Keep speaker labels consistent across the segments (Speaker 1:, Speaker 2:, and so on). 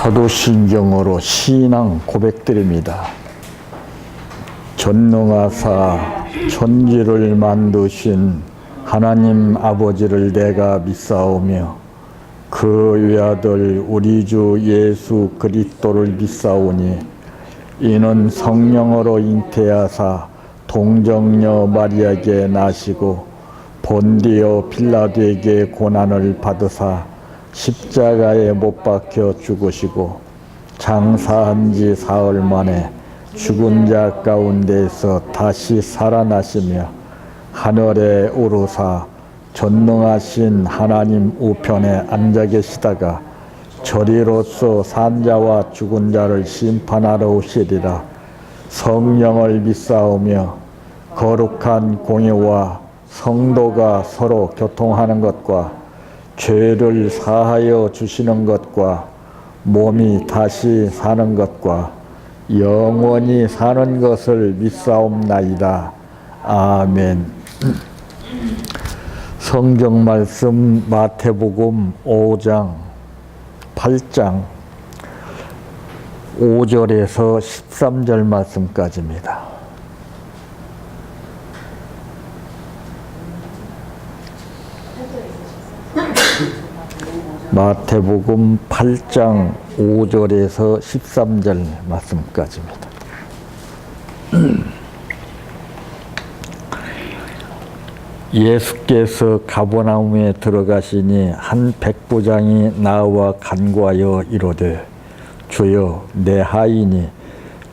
Speaker 1: 사도신경으로 신앙 고백드립니다. 전능하사 천지를 만드신 하나님 아버지를 내가 믿사오며 그 외아들 우리 주 예수 그리스도를 믿사오니 이는 성령으로 잉태하사 동정녀 마리아에게 나시고 본디오 빌라도에게 고난을 받으사 십자가에 못 박혀 죽으시고 장사한 지 사흘 만에 죽은 자 가운데서 다시 살아나시며 하늘에 오르사 전능하신 하나님 우편에 앉아 계시다가 저리로서 산자와 죽은 자를 심판하러 오시리라. 성령을 믿사오며 거룩한 공예와 성도가 서로 교통하는 것과 죄를 사하여 주시는 것과 몸이 다시 사는 것과 영원히 사는 것을 믿사옵나이다. 아멘. 성경 말씀 마태복음 5장 8장 5절에서 13절 말씀까지입니다. 마태복음 8장 5절에서 13절 말씀까지입니다. 예수께서 가버나움에 들어가시니 한 백부장이 나와 간구하여 이르되 주여 내 하인이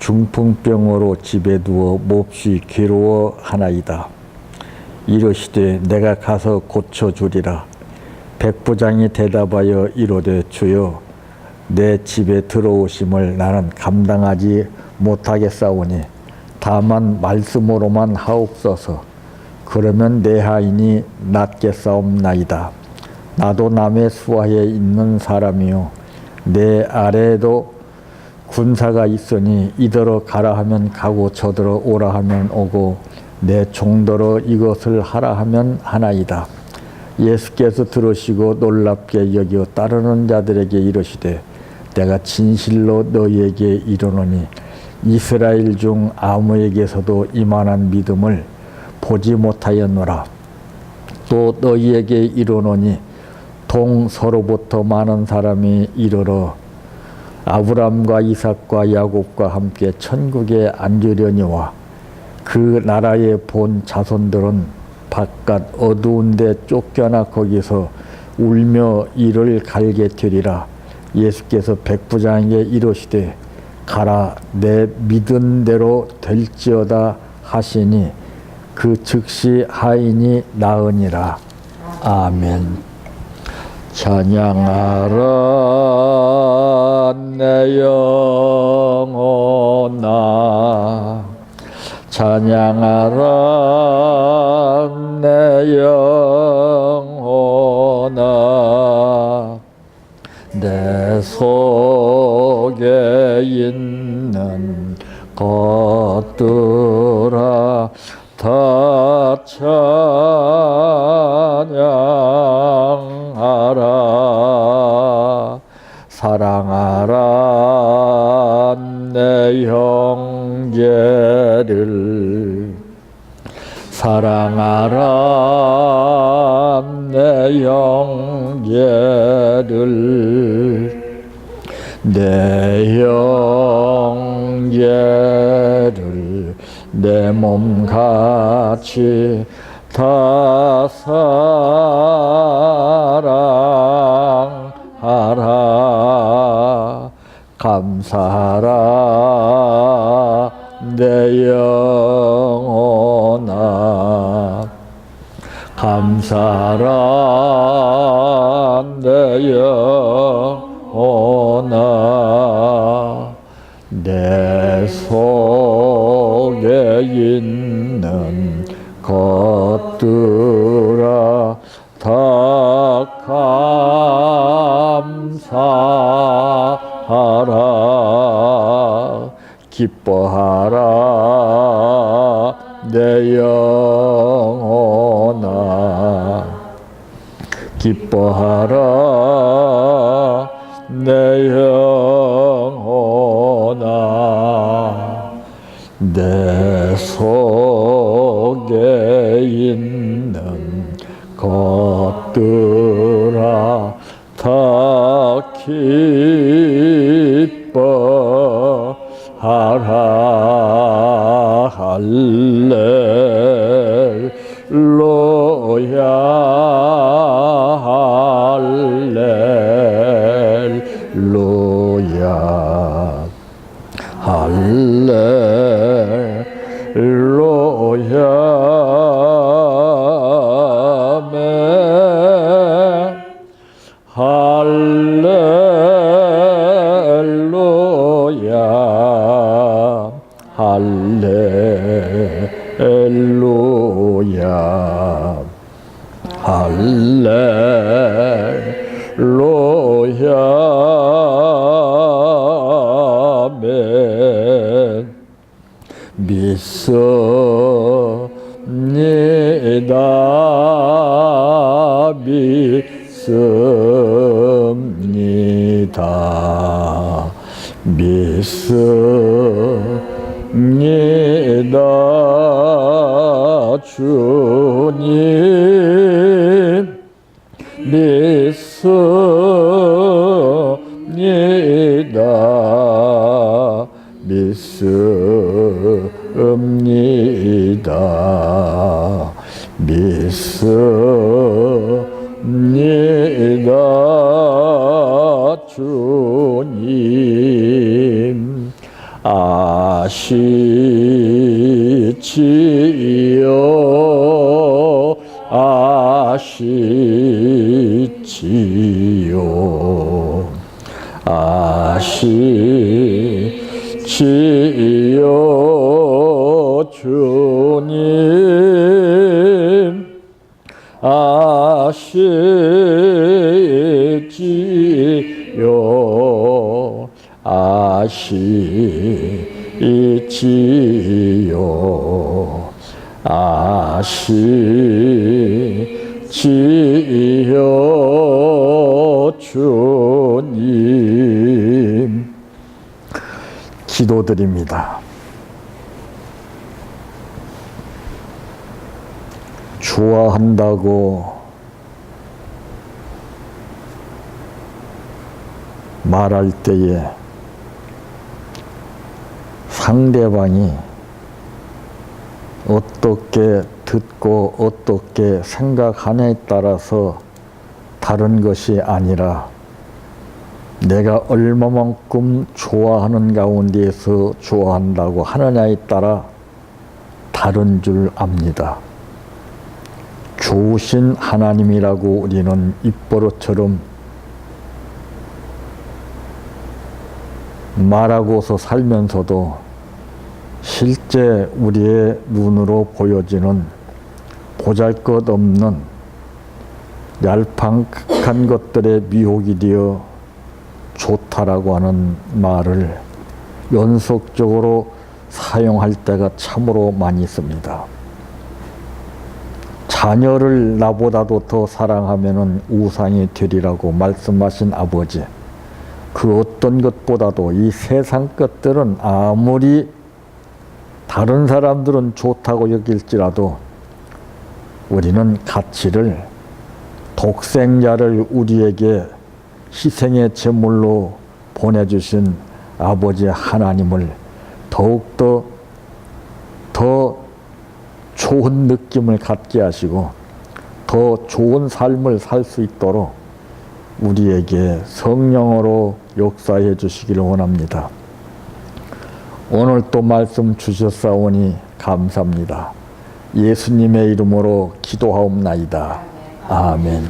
Speaker 1: 중풍병으로 집에 누워 몹시 괴로워하나이다. 이르시되 내가 가서 고쳐주리라. 백부장이 대답하여 이르되 주여 내 집에 들어오심을 나는 감당하지 못하겠사오니 다만 말씀으로만 하옵소서. 그러면 내 하인이 낫겠사옵나이다. 나도 남의 수하에 있는 사람이요 내 아래에도 군사가 있으니 이더러 가라 하면 가고 저더러 오라 하면 오고 내 종더러 이것을 하라 하면 하나이다. 예수께서 들으시고 놀랍게 여겨 따르는 자들에게 이르시되 내가 진실로 너희에게 이르노니 이스라엘 중 아무에게서도 이만한 믿음을 보지 못하였노라. 또 너희에게 이르노니 동서로부터 많은 사람이 이르러 아브람과 이삭과 야곱과 함께 천국에 앉으려니와 그 나라에 본 자손들은 바깥 어두운 데 쫓겨나 거기서 울며 이를 갈게 되리라. 예수께서 백부장에게 이르시되 가라 내 믿은 대로 될지어다 하시니 그 즉시 하인이 나으니라. 아멘. 찬양하라 내 영혼아 찬양하라 내 영혼아 내 속에 있는 것들아 다 찬양하라. 사랑하라 내 형제를 사랑하라 내 형제를 내 형제를 내 몸같이 다 사랑하라. 감사하라 내 영혼아 감사하라 내 영혼아 내 속에 있는 것들아 다 감사하라. 기뻐하라 내 영혼아 기뻐하라 내 영혼아 내 속에 있는 것들아 다 기뻐하라 할렐루야 할렐루야 할렐루야 아멘 할렐루야 할렐루야 할렐루야 아멘 믿습니다 믿습니다 믿습니다 주님 믿습니다 믿습니다 믿습니다 주님 아시지요 아시지요 아시지요 주님 아시지요 아시지요 아시지요 주님 기도드립니다. 좋아한다고 말할 때에 상대방이 어떻게 듣고 어떻게 생각하냐에 따라서 다른 것이 아니라 내가 얼마만큼 좋아하는 가운데에서 좋아한다고 하느냐에 따라 다른 줄 압니다. 좋으신 하나님이라고 우리는 입버릇처럼 말하고서 살면서도 실제 우리의 눈으로 보여지는 보잘것없는 얄팍한 것들에 미혹이 되어 좋다라고 하는 말을 연속적으로 사용할 때가 참으로 많이 있습니다. 자녀를 나보다도 더 사랑하면 우상이 되리라고 말씀하신 아버지, 그 어떤 것보다도 이 세상 것들은 아무리 다른 사람들은 좋다고 여길지라도 우리는 가치를 독생자를 우리에게 희생의 제물로 보내주신 아버지 하나님을 더욱더 더 좋은 느낌을 갖게 하시고 더 좋은 삶을 살 수 있도록 우리에게 성령으로 역사해 주시기를 원합니다. 오늘 또 말씀 주셨사오니 감사합니다. 예수님의 이름으로 기도하옵나이다. 아멘.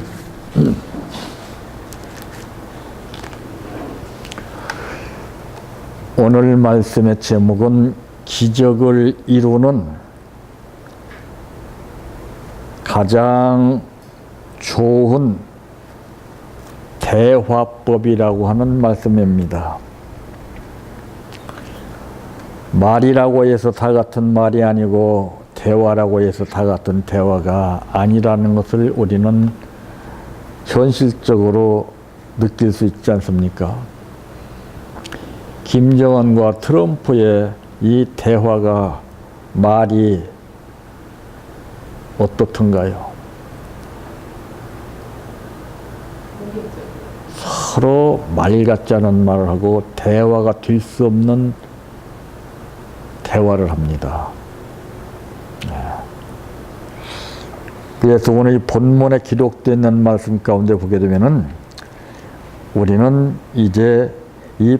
Speaker 1: 오늘 말씀의 제목은 기적을 이루는 가장 좋은 대화법이라고 하는 말씀입니다. 말이라고 해서 다 같은 말이 아니고 대화라고 해서 다 같은 대화가 아니라는 것을 우리는 현실적으로 느낄 수 있지 않습니까? 김정은과 트럼프의 이 대화가 말이 어떻던가요? 서로 말 같지 않은 말을 하고 대화가 될 수 없는 대화를 합니다. 그래서 오늘 이 본문에 기록되어 있는 말씀 가운데 보게 되면은 우리는 이제 이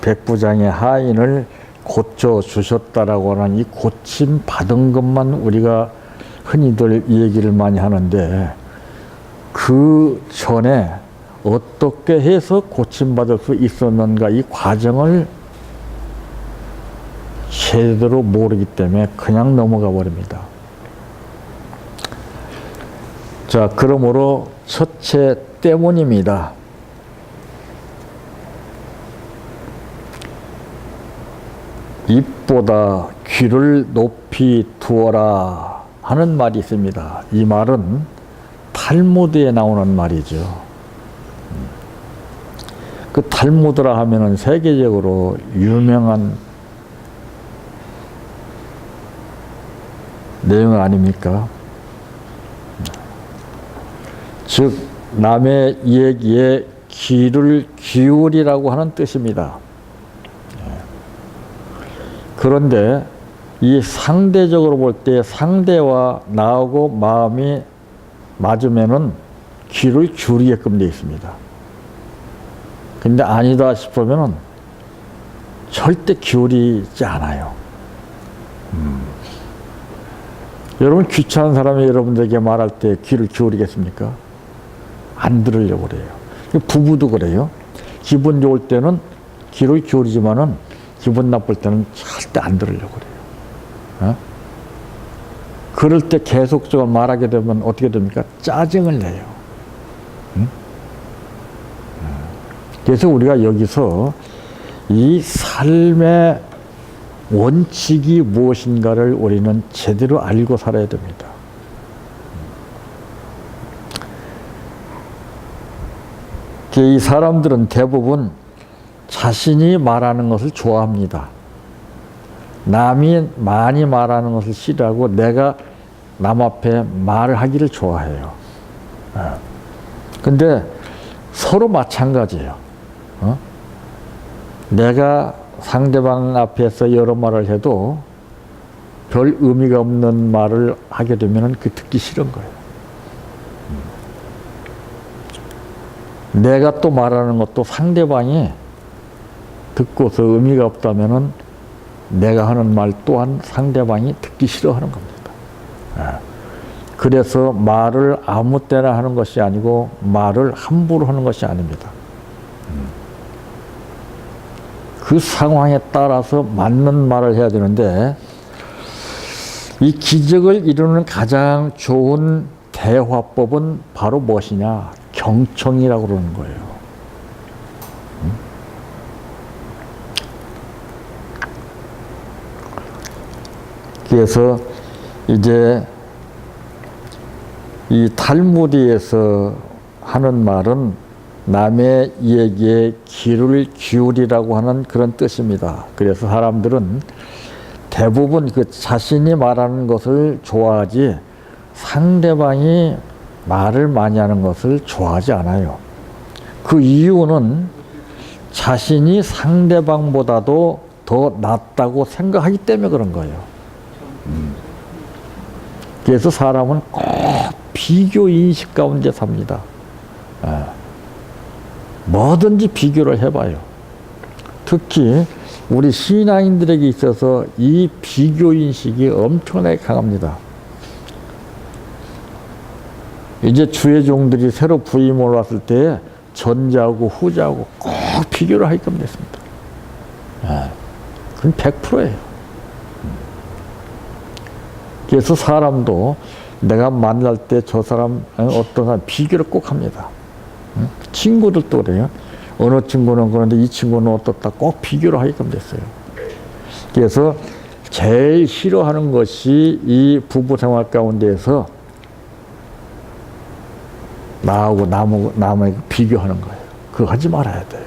Speaker 1: 백부장의 하인을 고쳐 주셨다라고 하는 이 고침 받은 것만 우리가 흔히들 얘기를 많이 하는데, 그 전에 어떻게 해서 고침받을 수 있었는가, 이 과정을 제대로 모르기 때문에 그냥 넘어가 버립니다. 자, 그러므로 첫째 때문입니다. 입보다 귀를 높이 두어라 하는 말이 있습니다. 이 말은 탈무드에 나오는 말이죠. 그 탈무드라 하면은 세계적으로 유명한 내용 아닙니까? 즉 남의 얘기에 귀를 기울이라고 하는 뜻입니다. 그런데 이 상대적으로 볼 때 상대와 나하고 마음이 맞으면은 귀를 기울이게끔 되어 있습니다. 근데 아니다 싶으면은 절대 기울이지 않아요. 여러분, 귀찮은 사람이 여러분들에게 말할 때 귀를 기울이겠습니까? 안 들으려고 그래요. 부부도 그래요. 기분 좋을 때는 귀를 기울이지만은 기분 나쁠 때는 절대 안 들으려고 그래요. 어? 그럴 때 계속적으로 말하게 되면 어떻게 됩니까? 짜증을 내요. 응? 그래서 우리가 여기서 이 삶의 원칙이 무엇인가를 우리는 제대로 알고 살아야 됩니다. 이 사람들은 대부분 자신이 말하는 것을 좋아합니다. 남이 많이 말하는 것을 싫어하고 내가 남 앞에 말을 하기를 좋아해요. 근데 서로 마찬가지예요. 내가 상대방 앞에서 여러 말을 해도 별 의미가 없는 말을 하게 되면 그 듣기 싫은 거예요. 내가 또 말하는 것도 상대방이 듣고서 의미가 없다면은 내가 하는 말 또한 상대방이 듣기 싫어하는 겁니다. 그래서 말을 아무 때나 하는 것이 아니고 말을 함부로 하는 것이 아닙니다. 그 상황에 따라서 맞는 말을 해야 되는데, 이 기적을 이루는 가장 좋은 대화법은 바로 무엇이냐? 경청이라고 그러는 거예요. 그래서 이제 이 탈무드에서 하는 말은 남의 얘기에 귀를 기울이라고 하는 그런 뜻입니다. 그래서 사람들은 대부분 그 자신이 말하는 것을 좋아하지 상대방이 말을 많이 하는 것을 좋아하지 않아요. 그 이유는 자신이 상대방보다도 더 낫다고 생각하기 때문에 그런 거예요. 그래서 사람은 꼭 비교 인식 가운데 삽니다. 뭐든지 비교를 해봐요. 특히 우리 신앙인들에게 있어서 이 비교 인식이 엄청나게 강합니다. 이제 주의 종들이 새로 부임을 왔을 때 전자하고 후자하고 꼭 비교를 하게끔 됐습니다. 그건 100%예요. 그래서 사람도 내가 만날 때 저 사람, 어떤 사람 비교를 꼭 합니다. 친구들도 그래요. 어느 친구는 그런데 이 친구는 어떻다, 꼭 비교를 하게끔 됐어요. 그래서 제일 싫어하는 것이 이 부부 생활 가운데에서 나하고 남에게 비교하는 거예요. 그거 하지 말아야 돼요.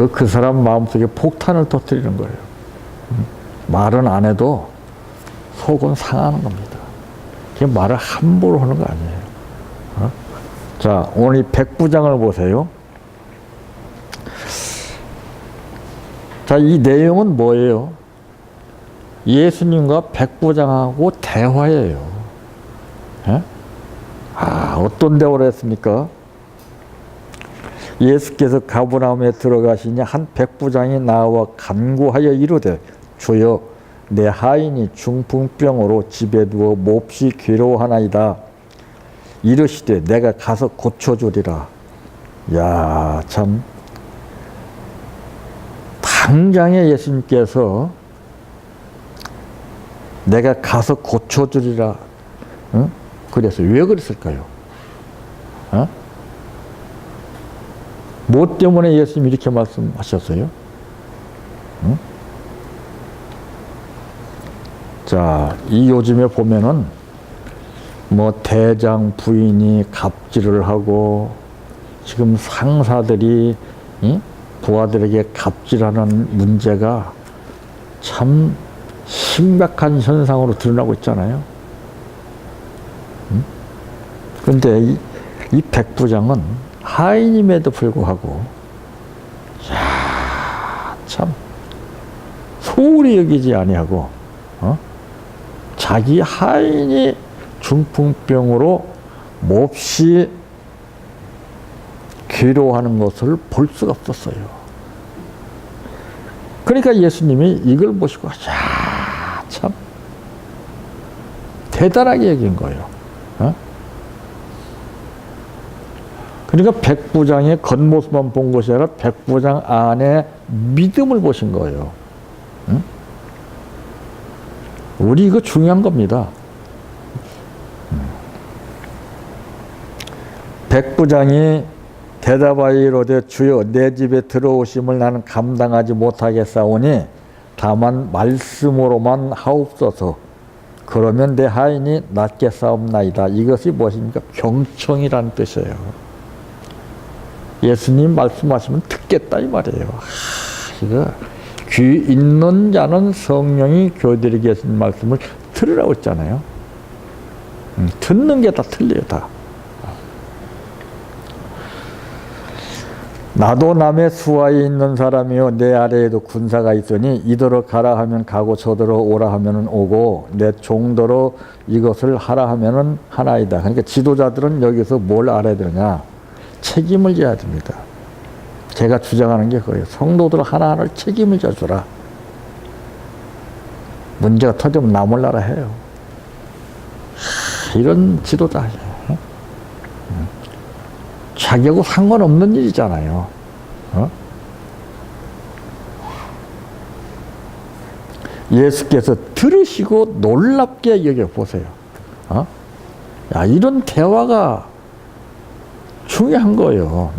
Speaker 1: 그 사람 마음속에 폭탄을 터뜨리는 거예요. 말은 안 해도 속은 상하는 겁니다. 말을 함부로 하는 거 아니에요. 자, 오늘 이 백부장을 보세요. 자, 이 내용은 뭐예요? 예수님과 백부장하고 대화예요. 예? 어떤 대화를 했습니까? 예수께서 가버나움에 들어가시니 한 백부장이 나와 간구하여 이르되 주여 내 하인이 중풍병으로 집에 누워 몹시 괴로워하나이다. 이르시되 내가 가서 고쳐주리라. 야, 참 당장에 예수님께서 내가 가서 고쳐주리라. 응? 그래서 왜 그랬을까요? 뭐 때문에 예수님이 이렇게 말씀하셨어요? 응? 자, 이 요즘에 보면은 뭐 대장 부인이 갑질을 하고 지금 상사들이 부하들에게 갑질하는 문제가 참 심각한 현상으로 드러나고 있잖아요. 그런데 이 백부장은 하인임에도 불구하고 참 소홀히 여기지 아니하고 자기 하인이 중풍병으로 몹시 괴로워하는 것을 볼 수가 없었어요. 그러니까 예수님이 이걸 보시고 참 대단하게 여긴 거예요. 그러니까 백부장의 겉모습만 본 것이 아니라 백부장 안에 믿음을 보신 거예요. 우리 이거 중요한 겁니다. 백부장이 대답하여 이르되 주여 내 집에 들어오심을 나는 감당하지 못하겠사오니 다만 말씀으로만 하옵소서. 그러면 내 하인이 낫겠사옵나이다. 이것이 무엇입니까? 경청이라는 뜻이에요. 예수님 말씀하시면 듣겠다 이 말이에요. 이거 귀 있는 자는 성령이 교들에게 하신 말씀을 들으라고 했잖아요. 듣는 게 다 틀려요, 다. 나도 남의 수하에 있는 사람이요 내 아래에도 군사가 있으니 이더러 가라 하면 가고 저더러 오라 하면 오고 내 종더러 이것을 하라 하면 하나이다. 그러니까 지도자들은 여기서 뭘 알아야 되느냐? 책임을 져야 됩니다. 제가 주장하는 게 그거예요. 성도들 하나하나를 책임을 져주라. 문제가 터지면 나 몰라라 해요. 이런 지도자예요. 자기하고 상관없는 일이잖아요. 예수께서 들으시고 놀랍게 여겨보세요. 야, 이런 대화가 중요한 거예요.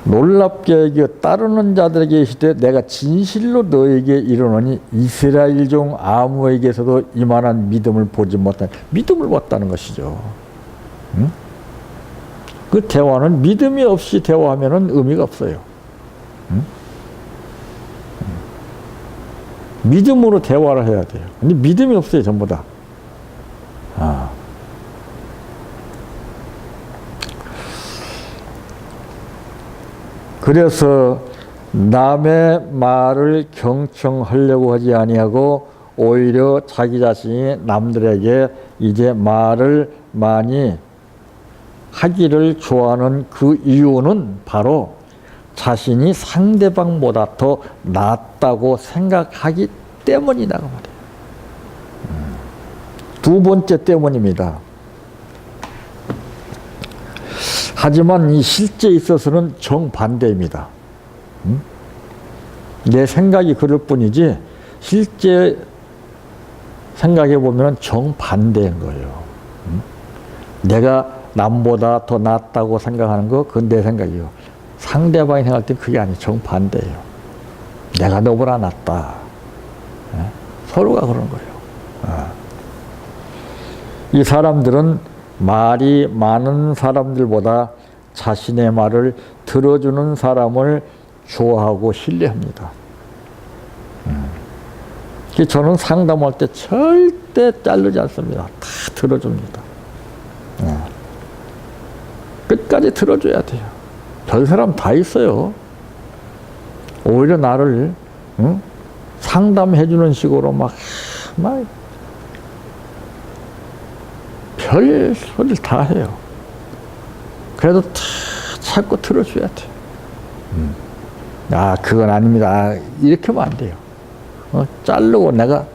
Speaker 1: 놀랍게 여겨 따르는 자들에게 이르되 내가 진실로 너에게 이르노니 이스라엘 중 아무에게서도 이만한 믿음을 보지 못한 믿음을 봤다는 것이죠. 그 대화는 믿음이 없이 대화하면 의미가 없어요. 믿음으로 대화를 해야 돼요. 근데 믿음이 없어요, 전부 다. 그래서 남의 말을 경청하려고 하지 아니하고 오히려 자기 자신이 남들에게 이제 말을 많이 하기를 좋아하는 그 이유는 바로 자신이 상대방보다 더 낫다고 생각하기 때문이다 그 말이에요. 두 번째 때문입니다. 하지만 이 실제에 있어서는 정반대입니다. 내 생각이 그럴 뿐이지 실제 생각해 보면 정반대인 거예요. 내가 남보다 더 낫다고 생각하는 거 그건 내 생각이요. 상대방이 생각할 때 그게 아니에요. 정반대예요. 내가 너보다 낫다. 서로가 그런 거예요. 이 사람들은 말이 많은 사람들보다 자신의 말을 들어주는 사람을 좋아하고 신뢰합니다. 저는 상담할 때 절대 자르지 않습니다. 다 들어줍니다. 끝까지 들어줘야 돼요. 별 사람 다 있어요. 오히려 나를 상담해주는 식으로 막 별 소리를 다 해요. 그래도 다 자꾸 들어줘야 돼. 아, 그건 아닙니다. 이렇게 하면 안 돼요. 자르고 내가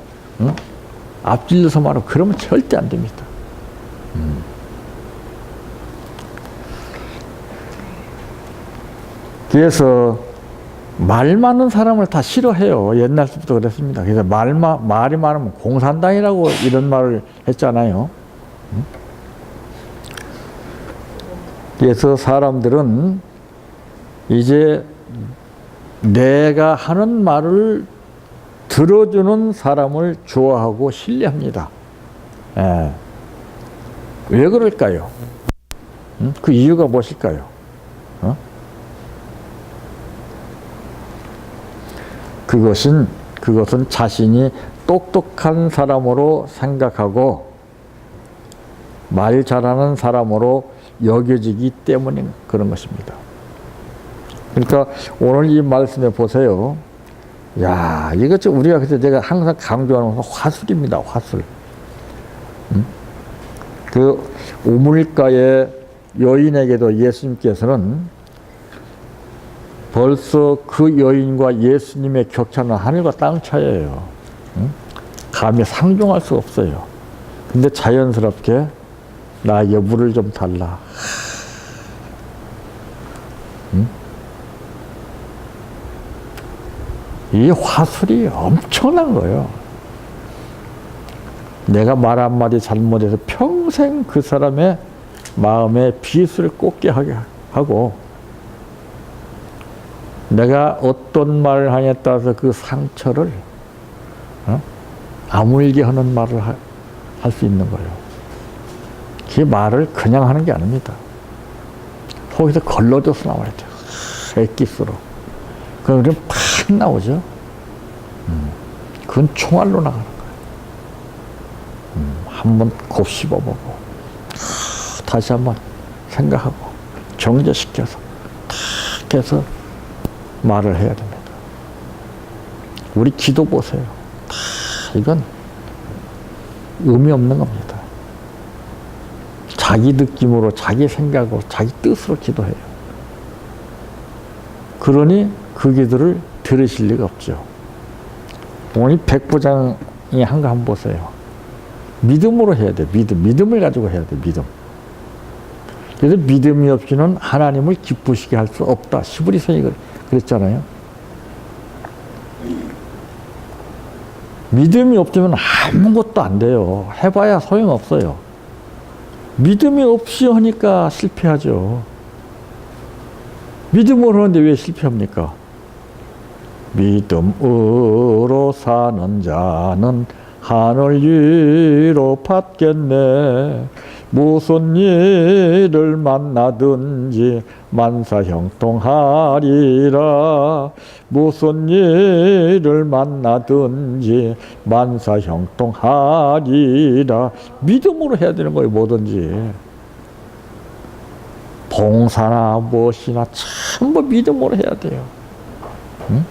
Speaker 1: 앞질러서 말하고 그러면 절대 안 됩니다. 그래서 말 많은 사람을 다 싫어해요. 옛날부터 그랬습니다. 그래서 말이 많으면 공산당이라고 이런 말을 했잖아요. 그래서 사람들은 이제 내가 하는 말을 들어주는 사람을 좋아하고 신뢰합니다. 예. 왜 그럴까요? 그 이유가 무엇일까요? 그것은 자신이 똑똑한 사람으로 생각하고 말 잘하는 사람으로 여겨지기 때문인 그런 것입니다. 그러니까 오늘 이 말씀에 보세요. 야, 이것 우리가 그래서 제가 항상 강조하는 화술입니다. 화술. 그 우물가의 여인에게도 예수님께서는 벌써 그 여인과 예수님의 격차는 하늘과 땅 차이예요. 감히 상종할 수 없어요. 근데 자연스럽게 나에게 물을 좀 달라. 이 화술이 엄청난 거예요. 내가 말 한마디 잘못해서 평생 그 사람의 마음에 비수를 꽂게 하게 하고 내가 어떤 말을 하냐에 따라서 그 상처를 아물게 하는 말을 할 수 있는 거예요. 그 말을 그냥 하는 게 아닙니다. 거기서 걸러져서 나와야 돼요. 액기스로. 그럼 팍 나오죠. 그건 총알로 나가는 거예요. 한번 곱씹어보고 다시 한번 생각하고 정제시켜서 탁 해서 말을 해야 됩니다. 우리 기도 보세요. 이건 의미 없는 겁니다. 자기 느낌으로, 자기 생각으로, 자기 뜻으로 기도해요. 그러니 그 기도를 들으실 리가 없죠. 오늘 백부장이 한 거 한번 보세요. 믿음으로 해야 돼. 믿음을 가지고 해야 돼. 믿음. 그래서 믿음이 없이는 하나님을 기쁘시게 할 수 없다. 시브리서이 그랬잖아요. 믿음이 없으면 아무것도 안 돼요. 해봐야 소용없어요. 믿음이 없이 하니까 실패하죠. 믿음으로 하는데 왜 실패합니까? 믿음으로 사는 자는 하늘 위로 받겠네. 무슨 일을 만나든지 만사형통하리라. 무슨 일을 만나든지 만사형통하리라. 믿음으로 해야 되는 거예요. 뭐든지. 봉사나 무엇이나 전부 믿음으로 해야 돼요. 응?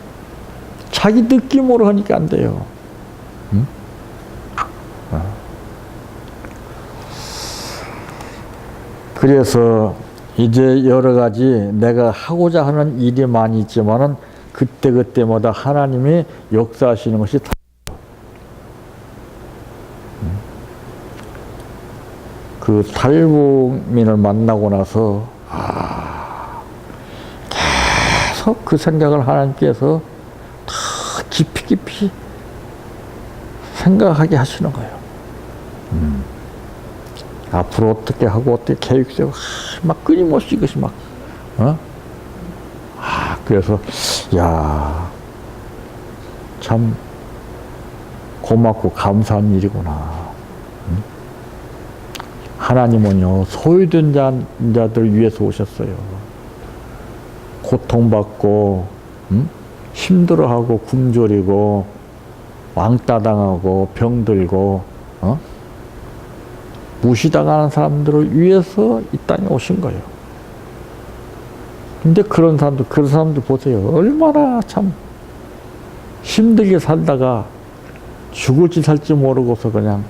Speaker 1: 자기 느낌으로 하니까 안 돼요. 응? 그래서 이제 여러 가지 내가 하고자 하는 일이 많이 있지만은 그때그때마다 하나님이 역사하시는 것이 다 그 탈북민을 만나고 나서 계속 그 생각을 하나님께서 다 깊이 생각하게 하시는 거예요. 앞으로 어떻게 하고 어떻게 계획되고 막 끊임없이 이것이 막 그래서 야, 참 고맙고 감사한 일이구나. 하나님은요, 소외된 자들 위해서 오셨어요. 고통받고, 힘들어하고, 굶주리고, 왕따당하고, 병들고, 무시당하는 사람들을 위해서 이 땅에 오신 거예요. 근데 그런 사람들 보세요. 얼마나 참 힘들게 살다가 죽을지 살지 모르고서 그냥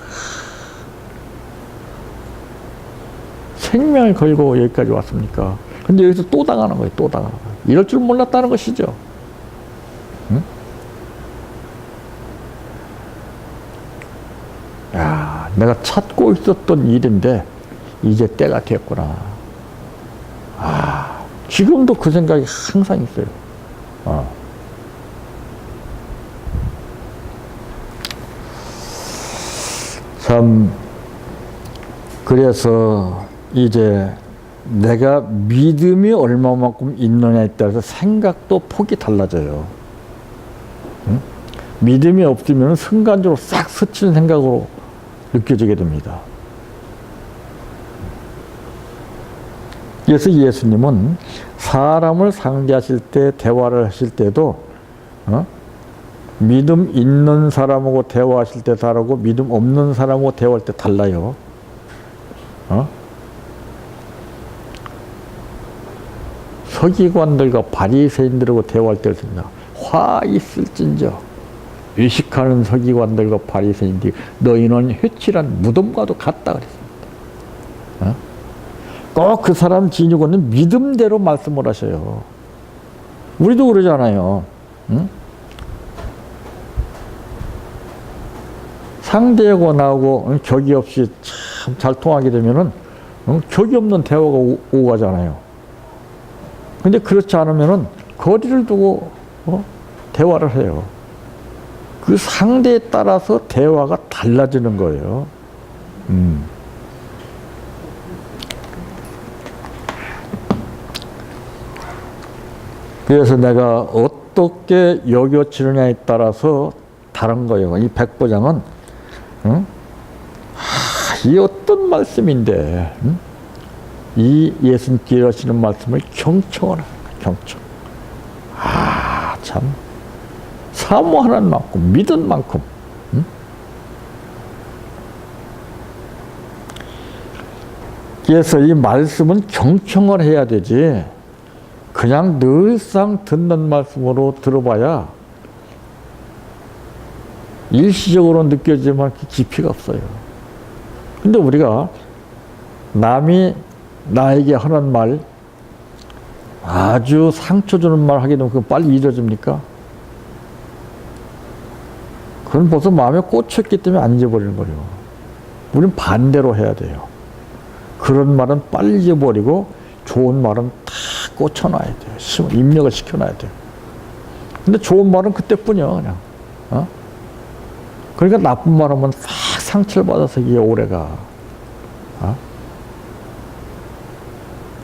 Speaker 1: 생명을 걸고 여기까지 왔습니까? 근데 여기서 또 당하는 거예요. 또 당하는 거예요. 이럴 줄 몰랐다는 것이죠. 응? 야, 내가 찾고 있었던 일인데 이제 때가 됐구나. 아, 지금도 그 생각이 항상 있어요. 참, 그래서 이제 내가 믿음이 얼마만큼 있느냐에 따라서 생각도 폭이 달라져요. 응? 믿음이 없으면 순간적으로 싹 스치는 생각으로 느껴지게 됩니다. 그래서 예수님은 사람을 상대하실 때, 대화를 하실 때도 믿음 있는 사람하고 대화하실 때 다르고 믿음 없는 사람하고 대화할 때 달라요. 서기관들과 바리새인들하고 대화할 때를 씁니다. 화 있을진저 의식하는 서기관들과 바리새인들이 너희는 회칠한 무덤과도 같다 그랬습니다. 꼭 그 사람 지니고는 믿음대로 말씀을 하셔요. 우리도 그러잖아요. 응? 상대하고 나하고 격이 없이 참 잘 통하게 되면은 격이 없는 대화가 오고 가잖아요. 근데 그렇지 않으면은 거리를 두고 대화를 해요. 그 상대에 따라서 대화가 달라지는 거예요. 그래서 내가 어떻게 여겨지느냐에 따라서 다른 거예요. 이 백보장은 이 어떤 말씀인데 이 예수님께서 하시는 말씀을 경청을 하는 거예요. 경청. 아, 참 사모하는 만큼 믿은 만큼 그래서 이 말씀은 경청을 해야 되지 그냥 늘상 듣는 말씀으로 들어봐야 일시적으로 느껴지지만 깊이가 없어요. 근데 우리가 남이 나에게 하는 말, 아주 상처 주는 말 하게 되면 그거 빨리 잊어집니까? 그건 벌써 마음에 꽂혔기 때문에 안 잊어버리는 거예요. 우리는 반대로 해야 돼요. 그런 말은 빨리 잊어버리고 좋은 말은 다 꽂혀놔야 돼요. 입력을 시켜놔야 돼요. 근데 좋은 말은 그때뿐이야, 그냥. 그러니까 나쁜 말 하면 싹 상처를 받아서 이게 오래가.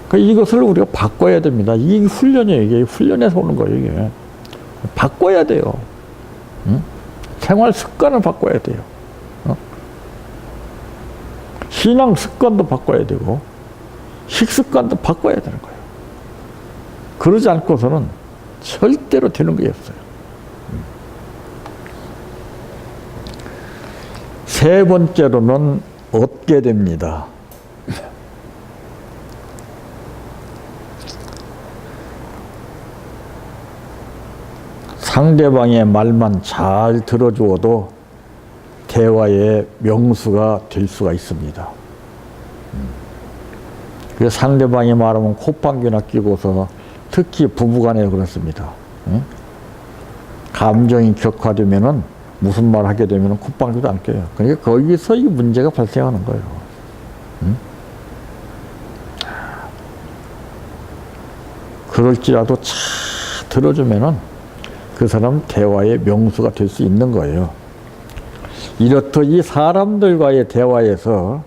Speaker 1: 그러니까 이것을 우리가 바꿔야 됩니다. 이게 훈련이에요. 이게 훈련에서 오는 거예요. 이게. 바꿔야 돼요. 생활 습관을 바꿔야 돼요. 신앙 습관도 바꿔야 되고 식습관도 바꿔야 되는 거예요. 그러지 않고서는 절대로 되는 게 없어요. 세 번째로는 얻게 됩니다. 상대방의 말만 잘 들어주어도 대화의 명수가 될 수가 있습니다. 그래서 상대방이 말하면 콧방귀나 끼고서 특히 부부간에 그렇습니다. 감정이 격화되면은 무슨 말 하게 되면은 콧방귀도 안 껴요. 그러니까 거기서 이 문제가 발생하는 거예요. 그럴지라도 차 들어주면은 그 사람 대화의 명수가 될 수 있는 거예요. 이렇듯 이 사람들과의 대화에서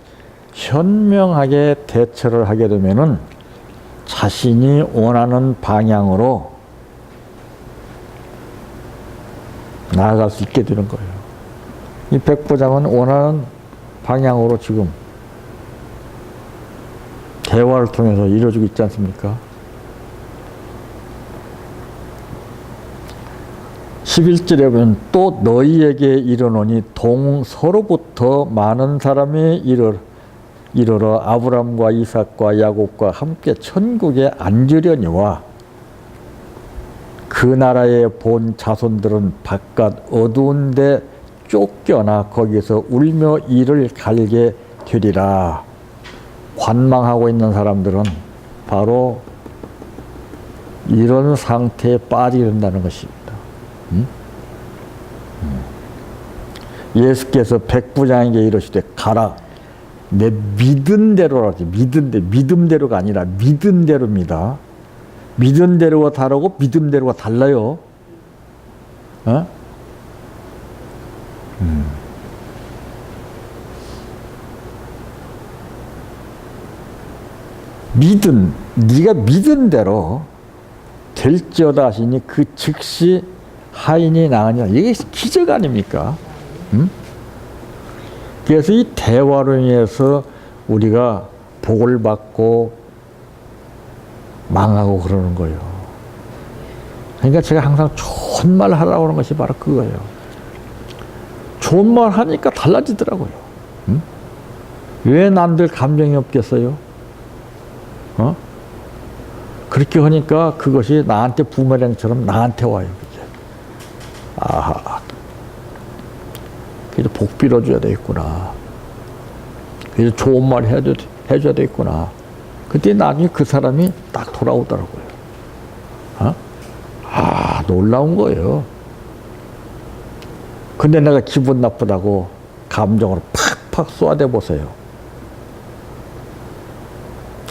Speaker 1: 현명하게 대처를 하게 되면은 자신이 원하는 방향으로 나아갈 수 있게 되는 거예요. 이 백부장은 원하는 방향으로 지금 대화를 통해서 이루어지고 있지 않습니까? 11절에 보면 또 너희에게 이르노니 서로부터 많은 사람이 이르러 아브람과 이삭과 야곱과 함께 천국에 앉으려니와 그 나라에 본 자손들은 바깥 어두운 데 쫓겨나 거기서 울며 이를 갈게 되리라. 관망하고 있는 사람들은 바로 이런 상태에 빠지게 된다는 것입니다. 예수께서 백부장에게 이르시되 가라. 내 믿은 대로라지. 믿음대로가 아니라 믿은 대로입니다. 믿은 대로가 다르고 믿음 대로가 달라요. 어? 네가 믿은 대로 될지어다 하시니 그 즉시 하인이 나으니라. 이게 기적 아닙니까? 그래서 이 대화로 인해서 우리가 복을 받고 망하고 그러는 거예요. 그러니까 제가 항상 좋은 말 하라고 하는 것이 바로 그거예요. 좋은 말 하니까 달라지더라고요. 왜 남들 감정이 없겠어요? 그렇게 하니까 그것이 나한테 부메랑처럼 나한테 와요. 그게. 아하. 그래서 복 빌어줘야 되겠구나. 그래서 좋은 말 해줘야 되겠구나. 그때 나중에 그 사람이 딱 돌아오더라고요. 놀라운 거예요. 근데 내가 기분 나쁘다고 감정으로 팍팍 쏘아대 보세요.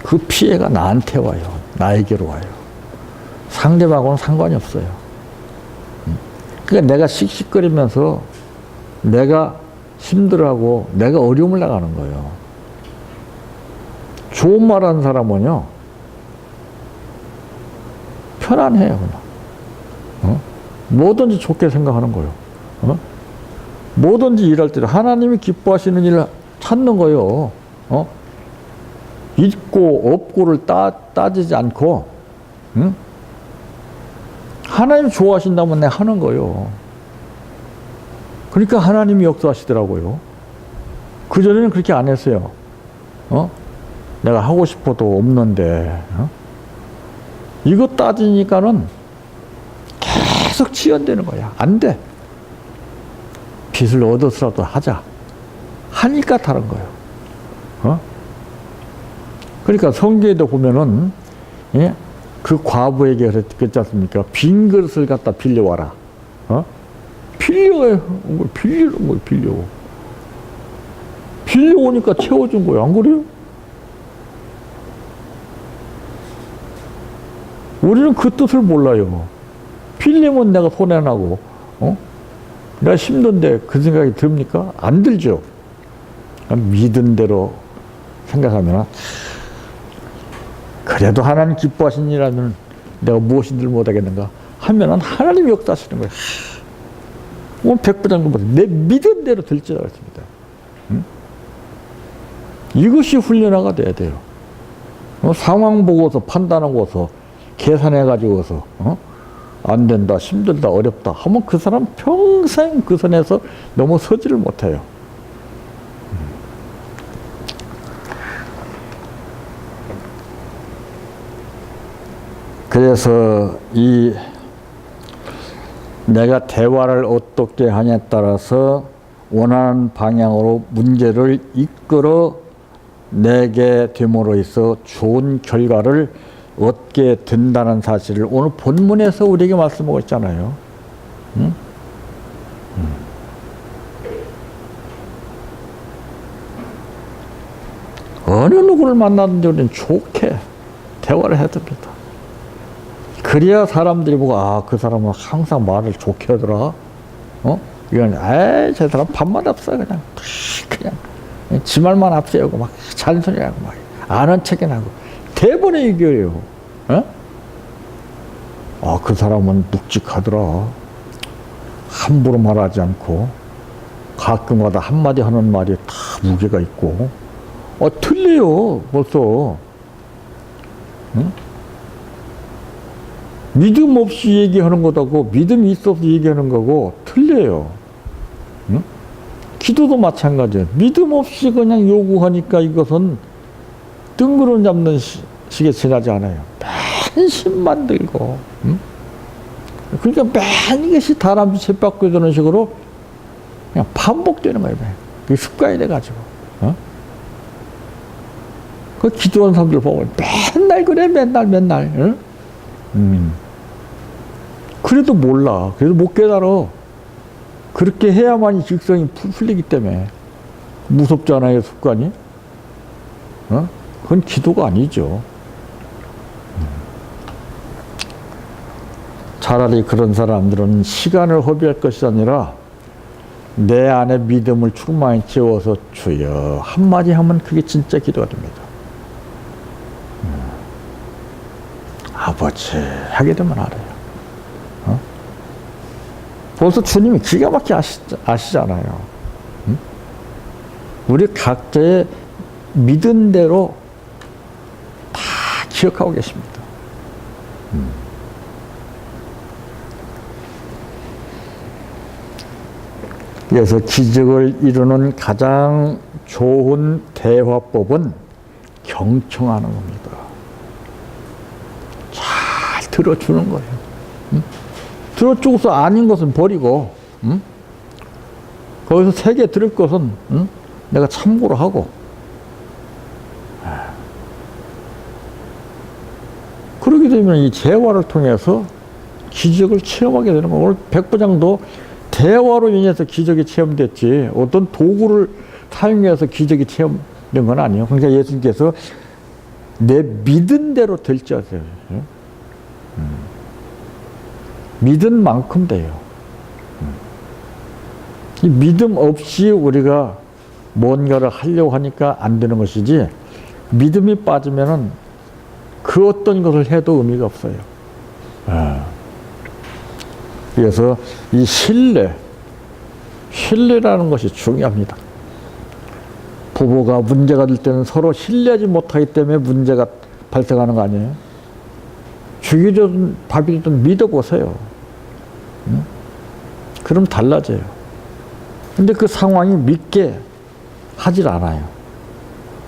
Speaker 1: 그 피해가 나한테 와요. 나에게로 와요. 상대방하고는 상관이 없어요. 그러니까 내가 씩씩거리면서 내가 힘들어하고 내가 어려움을 나가는 거예요. 좋은 말 하는 사람은요, 편안해요, 그냥. 뭐든지 좋게 생각하는 거예요. 뭐든지 일할 때 하나님이 기뻐하시는 일을 찾는 거예요. 있고 없고를 따지지 않고, 하나님 좋아하신다면 내가 하는 거예요. 그러니까 하나님이 역사하시더라고요. 그전에는 그렇게 안 했어요. 내가 하고 싶어도 없는데, 이거 따지니까는 계속 지연되는 거야. 안 돼. 빚을 얻어서라도 하자. 하니까 다른 거예요. 그러니까 성경에도 보면은, 예? 그 과부에게 그랬지 않습니까? 빈 그릇을 갖다 빌려와라. 빌려요. 빌리는 거예요, 빌려. 빌려오니까 채워준 거예요. 안 그래요? 우리는 그 뜻을 몰라요. 빌리면 내가 손해나고, 내가 힘든데 그 생각이 듭니까? 안 들죠. 믿은 대로 생각하면, 그래도 하나님 기뻐하신 일이라면 내가 무엇인들 못하겠는가 하면은 하나님이 역사하시는 거예요. 오늘 백부장님보다 내 믿은 대로 될지라 했습니다. 이것이 훈련화가 돼야 돼요. 상황 보고서 판단하고서 계산해가지고서 안 된다, 힘들다, 어렵다 하면 그 사람 평생 그 선에서 넘어서지를 못해요. 그래서 이 내가 대화를 어떻게 하냐에 따라서 원하는 방향으로 문제를 이끌어 내게 됨으로 해서 좋은 결과를 얻게 된다는 사실을 오늘 본문에서 우리에게 말씀하고 있잖아요. 어느 누구를 만나든지 우리는 좋게 대화를 해야 됩니다. 그래야 사람들이 보고, 그 사람은 항상 말을 좋게 하더라. 이건, 저 사람 밥맛 없어, 그냥. 지 말만 앞세우고, 막, 잔소리하고, 막, 아는 척이 나고. 대본에 이겨요. 그 사람은 묵직하더라. 함부로 말하지 않고, 가끔가다 한마디 하는 말이 다 무게가 있고, 틀려요, 벌써. 응? 믿음 없이 얘기하는 것하고 믿음이 있어서 얘기하는 거고 틀려요. 응? 기도도 마찬가지예요. 믿음 없이 그냥 요구하니까 이것은 뜬구름 잡는 식에 지나지 않아요. 맨 심만 들고. 응? 그러니까 맨 이것이 다람쥐 쳇바퀴 도는 식으로 그냥 반복되는 거예요. 그게 습관이 돼가지고. 어? 그 기도하는 사람들 보면 맨날 그래, 맨날. 응? 그래도 몰라. 그래도 못 깨달아. 그렇게 해야만이 직성이 풀리기 때문에. 무섭잖아요, 습관이. 어? 그건 기도가 아니죠. 차라리 그런 사람들은 시간을 허비할 것이 아니라 내 안에 믿음을 충만히 채워서 주여 한마디 하면 그게 진짜 기도가 됩니다. 아버지 하게 되면 알아요. 어? 벌써 주님이 기가 막히게 아시잖아요. 응? 우리 각자의 믿은 대로 다 기억하고 계십니다. 그래서 기적을 이루는 가장 좋은 대화법은 경청하는 겁니다. 잘 들어주는 거예요. 응? 들어주고서 아닌 것은 버리고, 응? 거기서 세게 들을 것은 응? 내가 참고로 하고. 그러게 되면 이 대화를 통해서 기적을 체험하게 되는 거예요. 오늘 백부장도 대화로 인해서 기적이 체험됐지 어떤 도구를 사용해서 기적이 체험된 건 아니에요. 그러니까 예수님께서 내 믿은 대로 될지 아세요. 믿은 만큼 돼요. 이 믿음 없이 우리가 뭔가를 하려고 하니까 안 되는 것이지 믿음이 빠지면은 그 어떤 것을 해도 의미가 없어요. 그래서 이 신뢰라는 것이 중요합니다. 부부가 문제가 될 때는 서로 신뢰하지 못하기 때문에 문제가 발생하는 거 아니에요? 죽이든 밥이든 믿어보세요. 응? 그럼 달라져요. 근데 그 상황이 믿게 하질 않아요.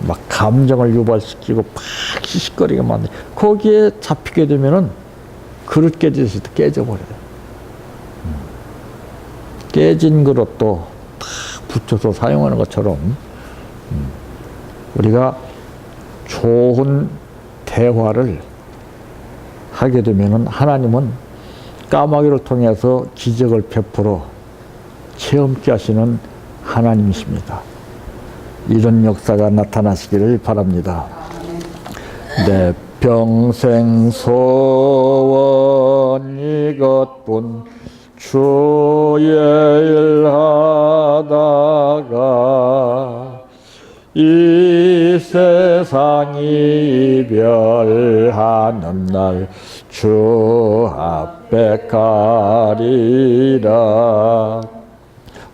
Speaker 1: 막 감정을 유발시키고 팍 시시거리게 만들. 거기에 잡히게 되면은 그릇 깨지듯이 깨져버려요. 깨진 그릇도 탁 붙여서 사용하는 것처럼 우리가 좋은 대화를 하게 되면은 하나님은 까마귀를 통해서 기적을 베풀어 체험케 하시는 하나님이십니다. 이런 역사가 나타나시기를 바랍니다. 내 평생 소원 이것뿐 주의 일 하다가 이 세상 이별하는 날 주 앞에 가리라.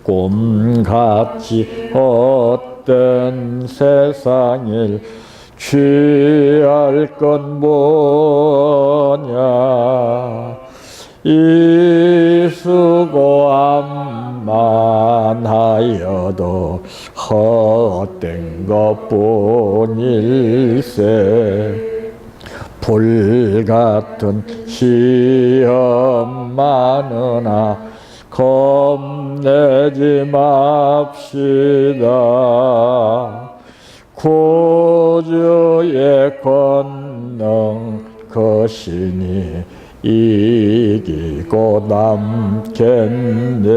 Speaker 1: 꿈같이 헛된 세상일 취할 건 뭐냐. 이 수고함만 하여도 헛된 것뿐일세. 불같은 시험 많으나 겁내지 맙시다. 구주의 권능 거시니 이기고 남겠네.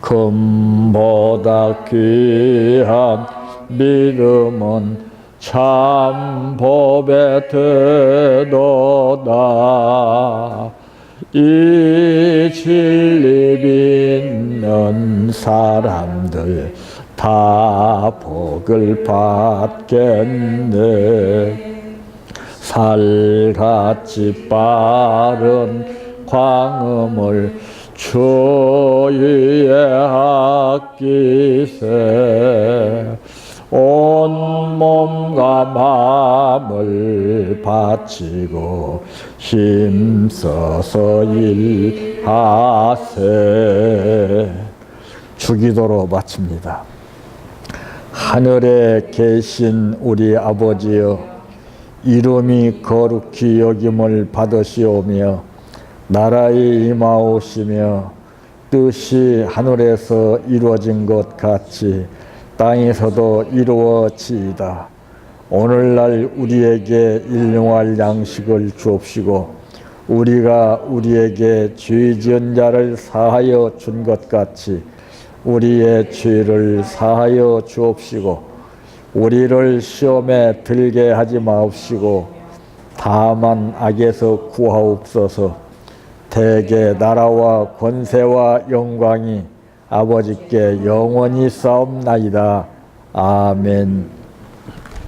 Speaker 1: 금보다 귀한 믿음은 참 법에 되도다. 이 진리 믿는 사람들 다 복을 받겠네. 살같이 빠른 광음을 주 위에 아끼세. 온 몸과 마음을 바치고 힘써서 일하세. 주기도로 마칩니다. 하늘에 계신 우리 아버지여, 이름이 거룩히 여김을 받으시오며 나라의 임하오시며 뜻이 하늘에서 이루어진 것 같이 땅에서도 이루어지이다. 오늘날 우리에게 일용할 양식을 주옵시고 우리가 우리에게 죄 지은 자를 사하여 준 것 같이 우리의 죄를 사하여 주옵시고 우리를 시험에 들게 하지 마옵시고 다만 악에서 구하옵소서. 대개 나라와 권세와 영광이 아버지께 영원히 싸움나이다. 아멘.